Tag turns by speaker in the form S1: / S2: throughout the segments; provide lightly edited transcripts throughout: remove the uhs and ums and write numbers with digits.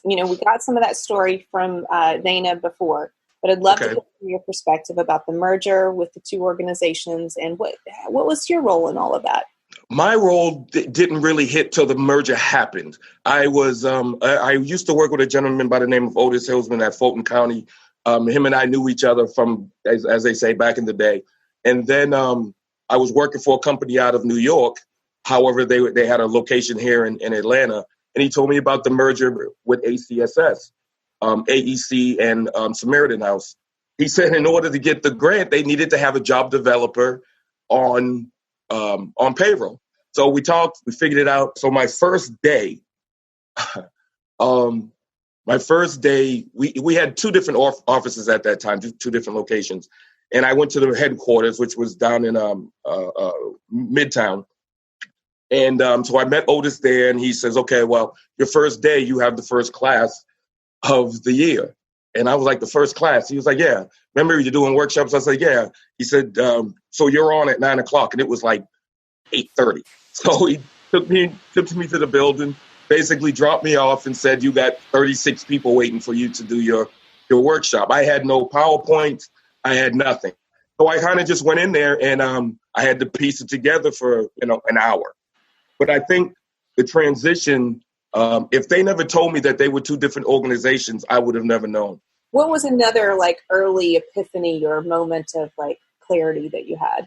S1: We got some of that story from Dana before, but I'd love to get your perspective about the merger with the two organizations and what was your role in all of that?
S2: My role didn't really hit till the merger happened. I used to work with a gentleman by the name of Otis Hillsman at Fulton County. Him and I knew each other from, as they say, back in the day. And then I was working for a company out of New York. However, they had a location here in Atlanta. And he told me about the merger with ACSS, AEC, and Samaritan House. He said in order to get the grant, they needed to have a job developer on payroll. So we talked, we figured it out. So my first day, we had two different offices at that time, two different locations. And I went to the headquarters, which was down in Midtown. And so I met Otis there, and he says, okay, well, your first day, you have the first class of the year. And I was like, the first class? He was like, yeah. Remember you're doing workshops? I said, yeah. He said, so you're on at 9:00, and it was like 8:30. So he took me to the building, basically dropped me off and said, you got 36 people waiting for you to do your workshop. I had no PowerPoint. I had nothing. So I kind of just went in there, and I had to piece it together for, an hour. But I think the transition, if they never told me that they were two different organizations, I would have never known.
S1: What was another early epiphany or moment of clarity that you had?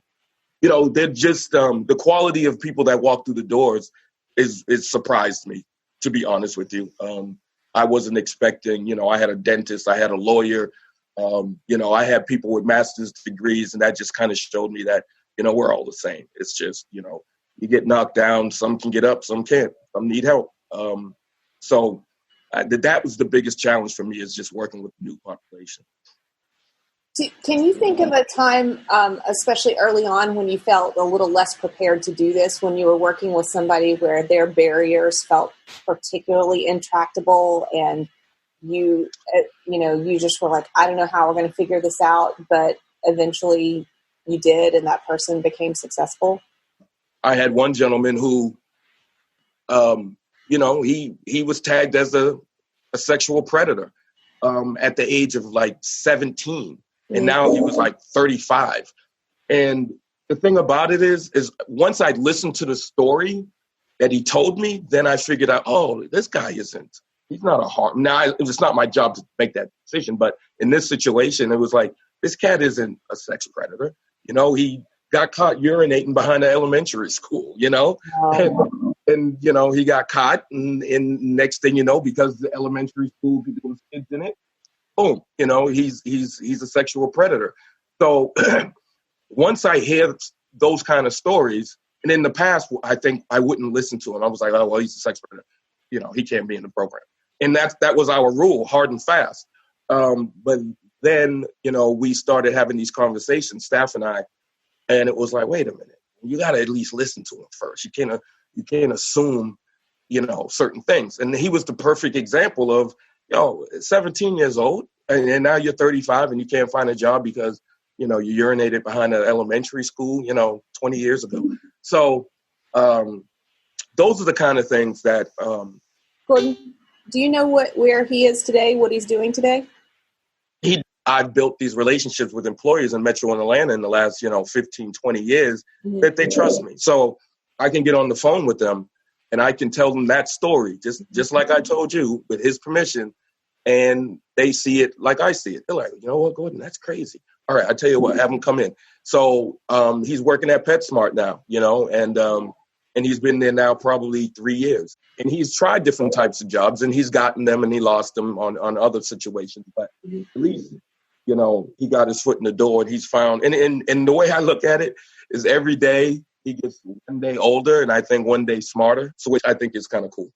S2: They're just the quality of people that walk through the doors it surprised me, to be honest with you. I wasn't expecting, I had a dentist, I had a lawyer, I had people with master's degrees, and that just kind of showed me that, we're all the same. It's just, you get knocked down, some can get up, some can't, some need help. So that was the biggest challenge for me, is just working with the new population.
S1: Can you think of a time, especially early on, when you felt a little less prepared to do this, when you were working with somebody where their barriers felt particularly intractable and you just were like, I don't know how we're going to figure this out, but eventually you did, and that person became successful?
S2: I had one gentleman who, he was tagged as a sexual predator at the age of 17. And now he was 35. And the thing about it is once I listened to the story that he told me, then I figured out, this guy he's not a harm. Now, it was not my job to make that decision. But in this situation, it was this cat isn't a sex predator. He got caught urinating behind an elementary school, and he got caught. And next thing you know, because the elementary school, there was kids in it, boom, he's a sexual predator. So once I hear those kind of stories, and in the past, I think I wouldn't listen to him. I was like, oh, well, he's a sex predator. He can't be in the program. And that was our rule, hard and fast. But then, we started having these conversations, staff and I, and it was like, wait a minute, you got to at least listen to him first. You can't assume, certain things. And he was the perfect example of, 17 years old, and now you're 35 and you can't find a job because, you urinated behind an elementary school, 20 years ago. So those are the kind of things that...
S1: Gordon, do you know where he is today, what he's doing today?
S2: I've built these relationships with employers in Metro and Atlanta in the last, 15, 20 years that they trust me. So I can get on the phone with them and I can tell them that story, just like I told you, with his permission. And they see it like I see it. They're like, you know what, Gordon, that's crazy. All right, I tell you what, have him come in. So he's working at PetSmart now, and he's been there now probably 3 years. And he's tried different types of jobs, and he's gotten them and he lost them on other situations. But at least, he got his foot in the door, and he's found. And the way I look at it is every day he gets one day older, and I think one day smarter. So which I think is kind of cool.